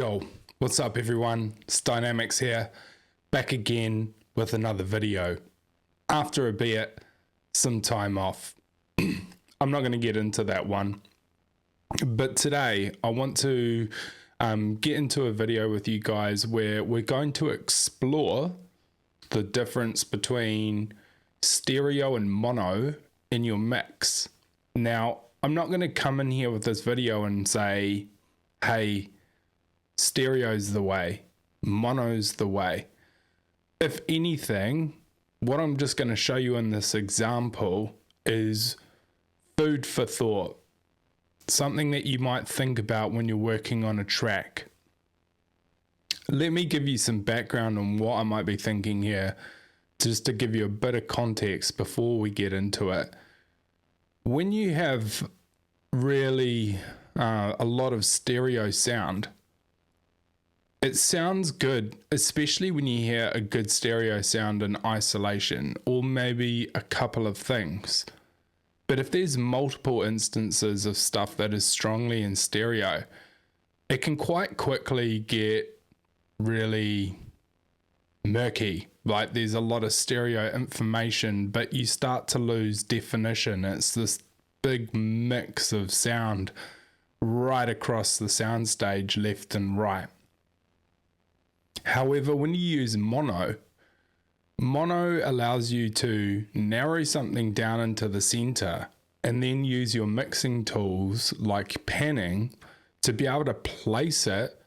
Yo, what's up everyone? It's Dynamix here, back again with another video. After a bit, some time off. I'm not going to get into that one, but today I want to get into a video with you guys where we're going to explore the difference between stereo and mono in your mix. Now, I'm not going to come in here with this video and say, hey, stereo's the way, mono's the way. If anything, what I'm just going to show you in this example is food for thought, something that you might think about when you're working on a track. Let me give you some background on what I might be thinking here, just to give you a bit of context before we get into it. When you have really a lot of stereo sound, it sounds good, especially when you hear a good stereo sound in isolation, or maybe a couple of things. But if there's multiple instances of stuff that is strongly in stereo, it can quite quickly get really murky. Like there's a lot of stereo information, but you start to lose definition. It's this big mix of sound right across the soundstage, left and right. However, when you use mono allows you to narrow something down into the center and then use your mixing tools like panning to be able to place it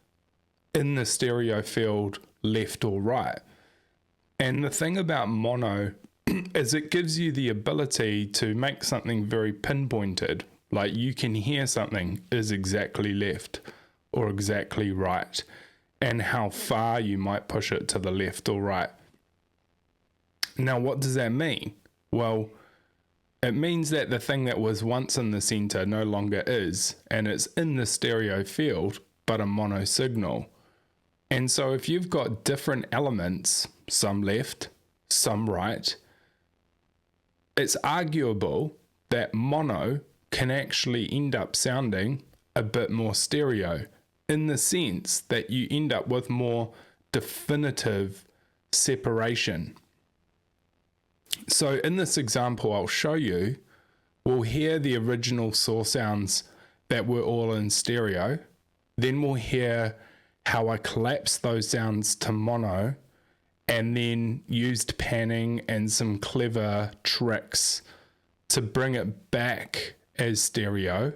in the stereo field left or right. And the thing about mono is it gives you the ability to make something very pinpointed. Like you can hear something is exactly left or exactly right, and how far you might push it to the left or right. Now, what does that mean? Well, it means that the thing that was once in the center no longer is, and it's in the stereo field, but a mono signal. And so if you've got different elements, some left, some right, it's arguable that mono can actually end up sounding a bit more stereo, in the sense that you end up with more definitive separation. So in this example I'll show you, we'll hear the original source sounds that were all in stereo, then we'll hear how I collapsed those sounds to mono, and then used panning and some clever tricks to bring it back as stereo,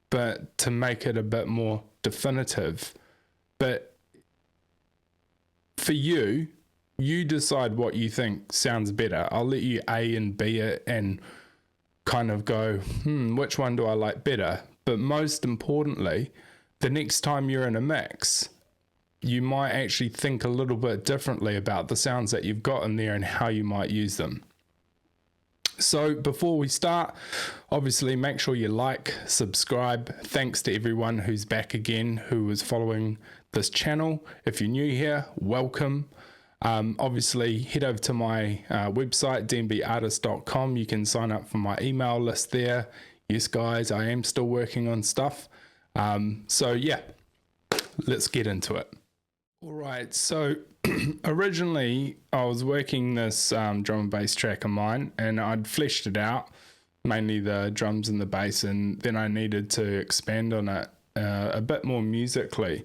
but to make it a bit more definitive. But for you, you decide what you think sounds better. I'll let you A and B it and kind of go, which one do I like better? But most importantly, the next time you're in a mix, you might actually think a little bit differently about the sounds that you've got in there and how you might use them. So before we start, obviously make sure you like, subscribe. Thanks to everyone who's back again, who was following this channel. If you're new here, welcome. Obviously head over to my website, dnbartist.com. You can sign up for my email list there. Yes guys, I am still working on stuff. So yeah, let's get into it. All right, so originally I was working this drum and bass track of mine, and I'd fleshed it out, mainly the drums and the bass, and then I needed to expand on it a bit more musically.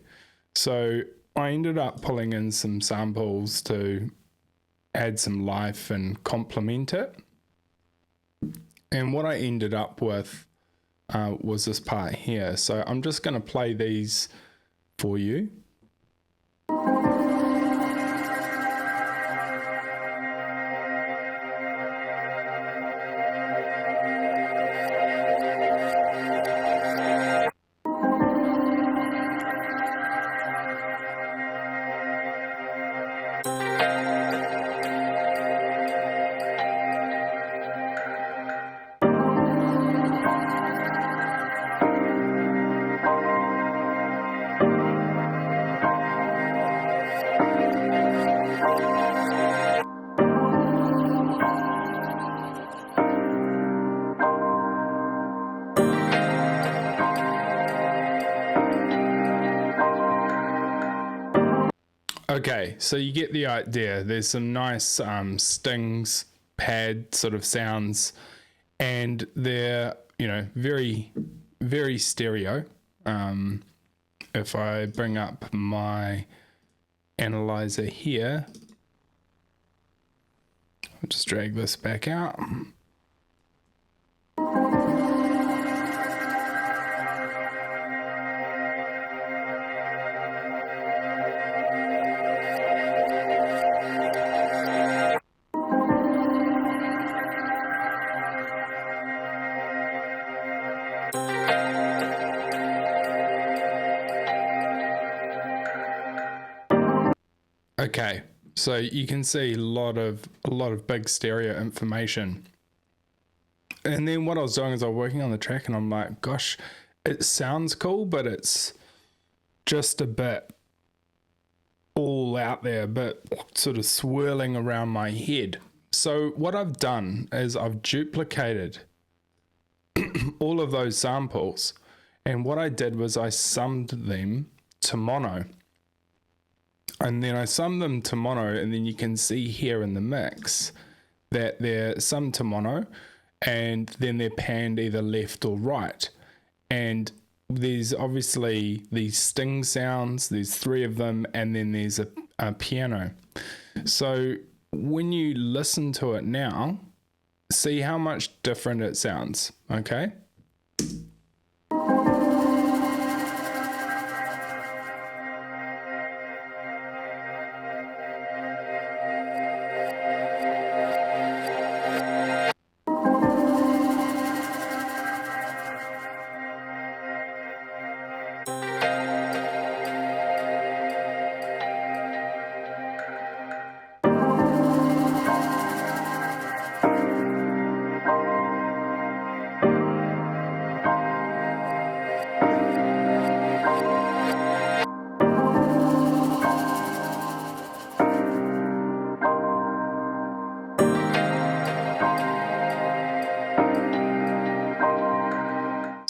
So I ended up pulling in some samples to add some life and complement it. And what I ended up with was this part here. So I'm just going to play these for you. Okay, so you get the idea. There's some nice stings, pad sort of sounds, and they're, you know, very, very stereo. If I bring up my analyzer here, I'll just drag this back out. Okay, so you can see a lot of big stereo information. And then what I was doing is I was working on the track and I'm like, gosh, it sounds cool, but it's just a bit all out there, but sort of swirling around my head. So what I've done is I've duplicated all of those samples, and what I did was I summed them to mono. And then I sum them to mono, and then you can see here in the mix that they're summed to mono, and then they're panned either left or right. And there's obviously these sting sounds, there's 3 of them, and then there's a piano. So when you listen to it now, see how much different it sounds, okay?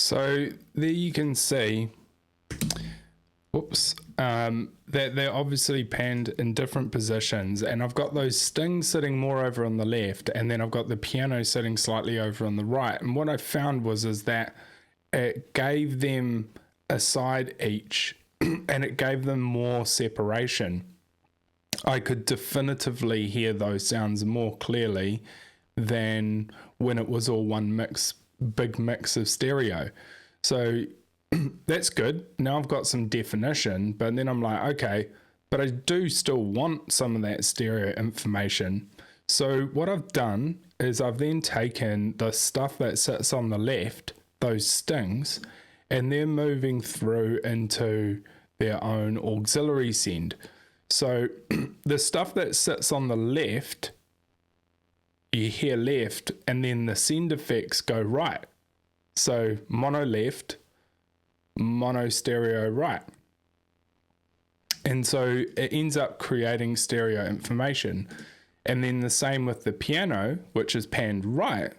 So there you can see, that they're obviously panned in different positions, and I've got those stings sitting more over on the left, and then I've got the piano sitting slightly over on the right. And what I found is that it gave them a side each, and it gave them more separation. I could definitively hear those sounds more clearly than when it was all one big mix of stereo. So that's good. Now I've got some definition, but then I'm like, okay, but I do still want some of that stereo information. So what I've done is I've then taken the stuff that sits on the left, those stings, and they're moving through into their own auxiliary send. So the stuff that sits on the left, you hear left, and then the send effects go right. So mono left, mono stereo right. And so it ends up creating stereo information. And then the same with the piano, which is panned right,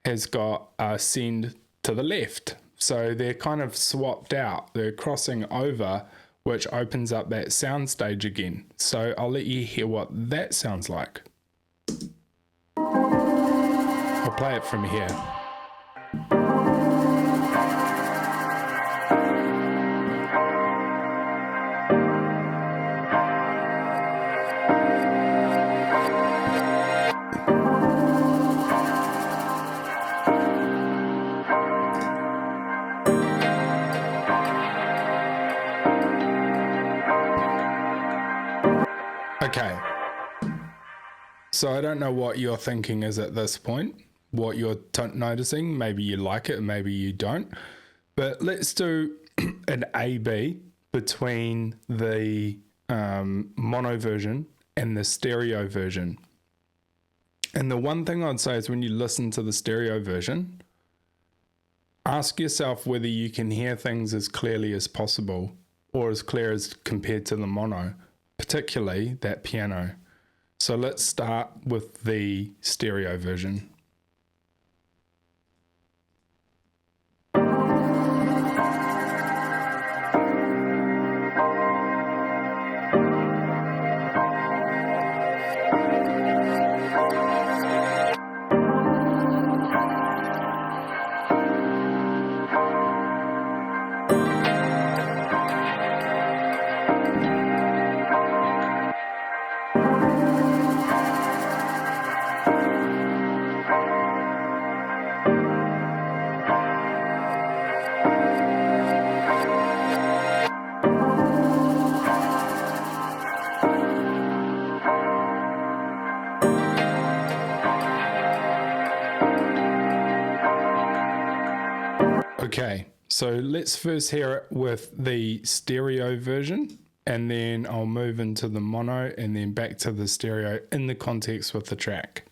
has got a send to the left. So they're kind of swapped out. They're crossing over, which opens up that sound stage again. So I'll let you hear what that sounds like. I'll play it from here. Okay, so I don't know what your thinking is at this point, what you're noticing. Maybe you like it, maybe you don't. But let's do an A/B between the mono version and the stereo version. And the one thing I'd say is when you listen to the stereo version, ask yourself whether you can hear things as clearly as possible or as clear as compared to the mono, particularly that piano. So let's start with the stereo version. Okay, so let's first hear it with the stereo version, and then I'll move into the mono and then back to the stereo in the context with the track.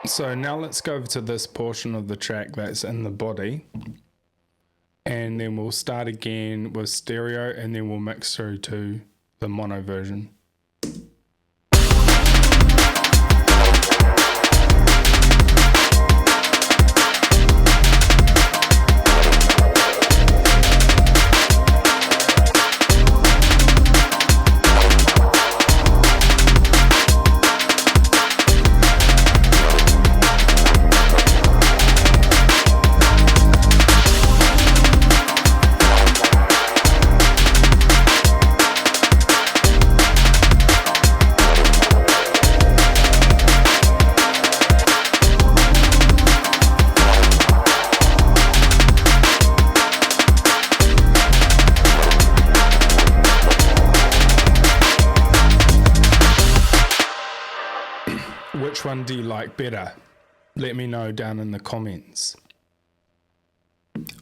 So now let's go over to this portion of the track that's in the body, and then we'll start again with stereo, and then we'll mix through to the mono version. Which one do you like better? Let me know down in the comments.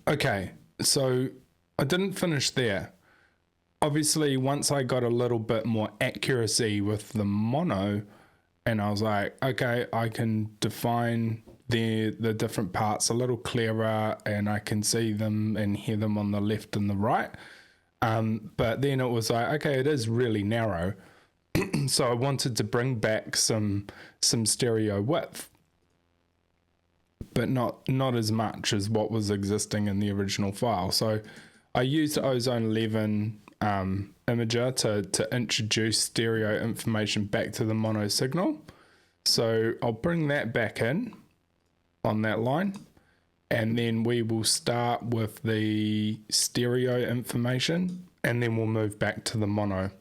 Okay, so I didn't finish there. Obviously, once I got a little bit more accuracy with the mono, and I was like, okay, I can define the different parts a little clearer, and I can see them and hear them on the left and the right. But then it was like, okay, it is really narrow. So I wanted to bring back some stereo width, but not as much as what was existing in the original file. So I used Ozone 11 imager to introduce stereo information back to the mono signal. So I'll bring that back in on that line, and then we will start with the stereo information, and then we'll move back to the mono.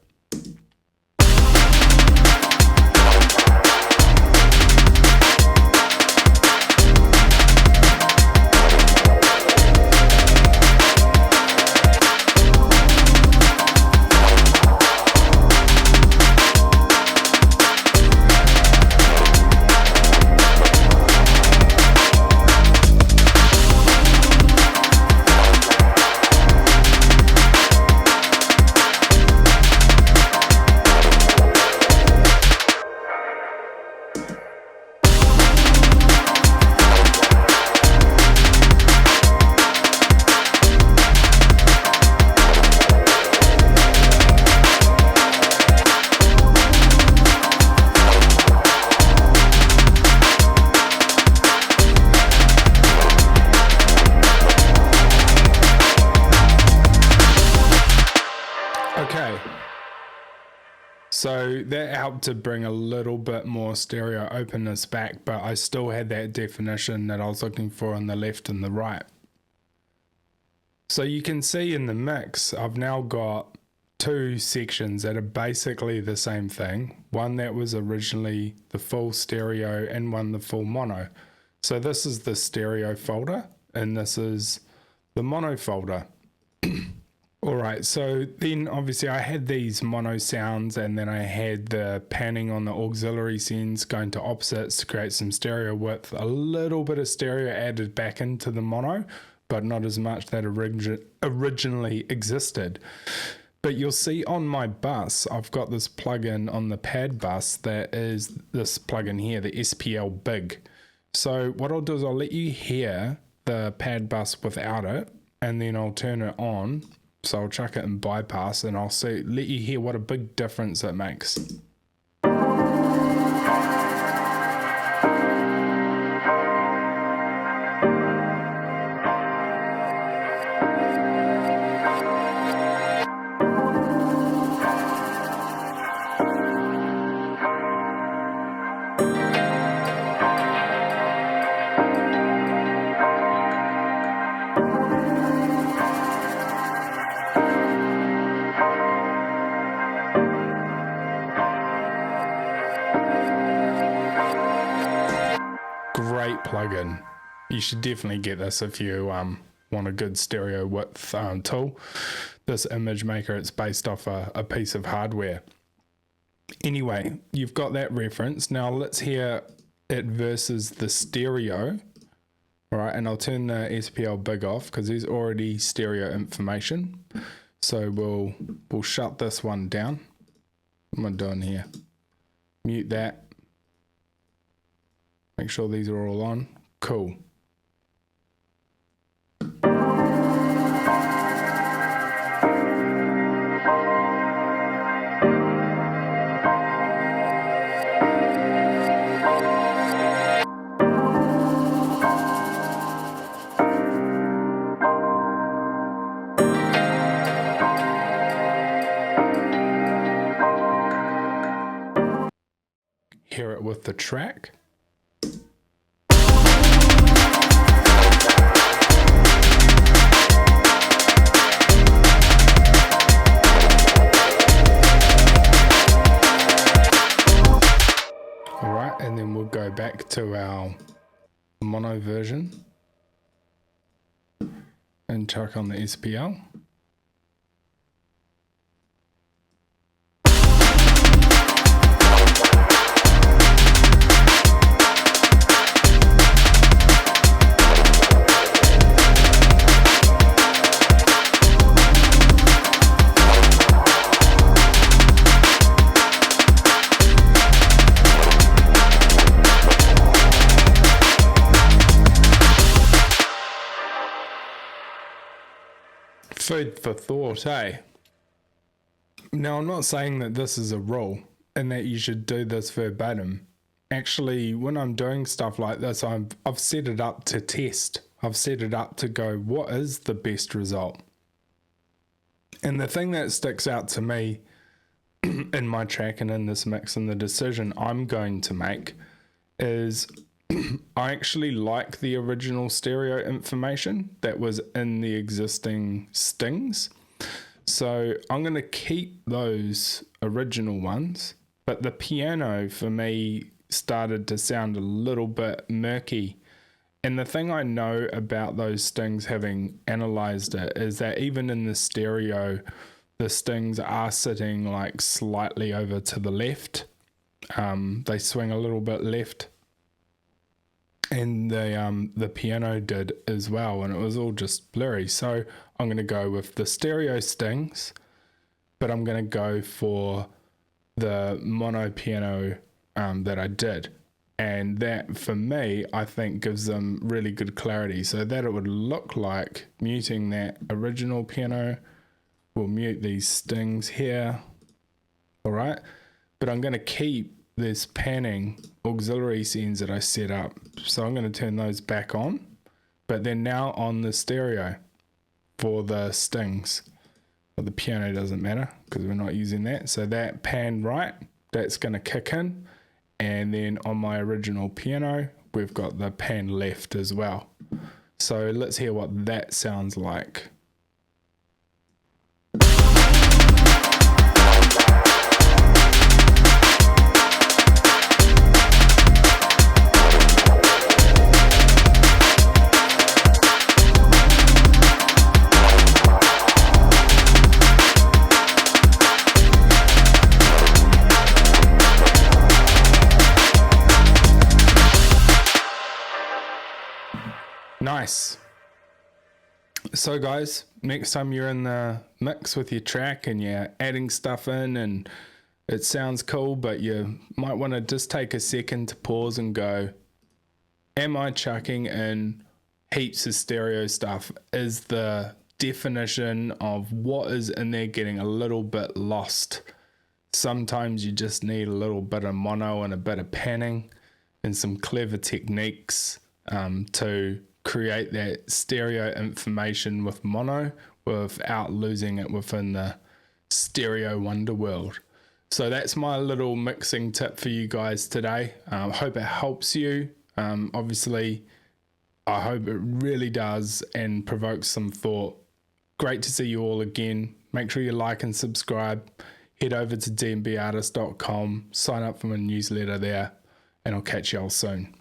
So that helped to bring a little bit more stereo openness back, but I still had that definition that I was looking for on the left and the right. So you can see in the mix, I've now got two sections that are basically the same thing. One that was originally the full stereo and one the full mono. So this is the stereo folder and this is the mono folder. All right, so then obviously I had these mono sounds, and then I had the panning on the auxiliary sends going to opposites to create some stereo width, a little bit of stereo added back into the mono, but not as much that originally existed. But you'll see on my bus, I've got this plugin on the pad bus that is this plugin here, the SPL Big. So what I'll do is I'll let you hear the pad bus without it, and then I'll turn it on. So I'll chuck it in bypass, and I'll let you hear what a big difference it makes. Great plugin. You should definitely get this if you want a good stereo width tool. This image maker, it's based off a piece of hardware. Anyway, you've got that reference. Now let's hear it versus the stereo. All right, and I'll turn the SPL Big off because there's already stereo information. So we'll shut this one down. What am I doing here? Mute that. Make sure these are all on. Cool. Hear it with the track. And then we'll go back to our mono version and chuck on the SPL. Food for thought, eh? Now, I'm not saying that this is a rule and that you should do this verbatim. Actually, when I'm doing stuff like this, I've set it up to test. I've set it up to go, what is the best result? And the thing that sticks out to me in my track and in this mix and the decision I'm going to make is I actually like the original stereo information that was in the existing stings. So I'm going to keep those original ones, but the piano for me started to sound a little bit murky. And the thing I know about those stings, having analyzed it, is that even in the stereo, the stings are sitting like slightly over to the left. They swing a little bit left. And the piano did as well, and it was all just blurry. So I'm going to go with the stereo stings, but I'm going to go for the mono piano that I did. And that, for me, I think gives them really good clarity. So that it would look like muting that original piano. We'll mute these stings here. All right. But I'm going to keep this panning auxiliary scenes that I set up. So I'm going to turn those back on, but they're now on the stereo for the stings. But the piano doesn't matter because we're not using that. So that pan right, that's going to kick in. And then on my original piano, we've got the pan left as well. So let's hear what that sounds like. Nice. So guys, next time you're in the mix with your track and you're adding stuff in and it sounds cool, but you might want to just take a second to pause and go, am I chucking in heaps of stereo stuff? Is the definition of what is in there getting a little bit lost? Sometimes you just need a little bit of mono and a bit of panning and some clever techniques to create that stereo information with mono without losing it within the stereo wonder world. So that's my little mixing tip for you guys today. Hope it helps you. Obviously, I hope it really does and provokes some thought. Great to see you all again. Make sure you like and subscribe. Head over to dnbartist.com, sign up for my newsletter there, and I'll catch you all soon.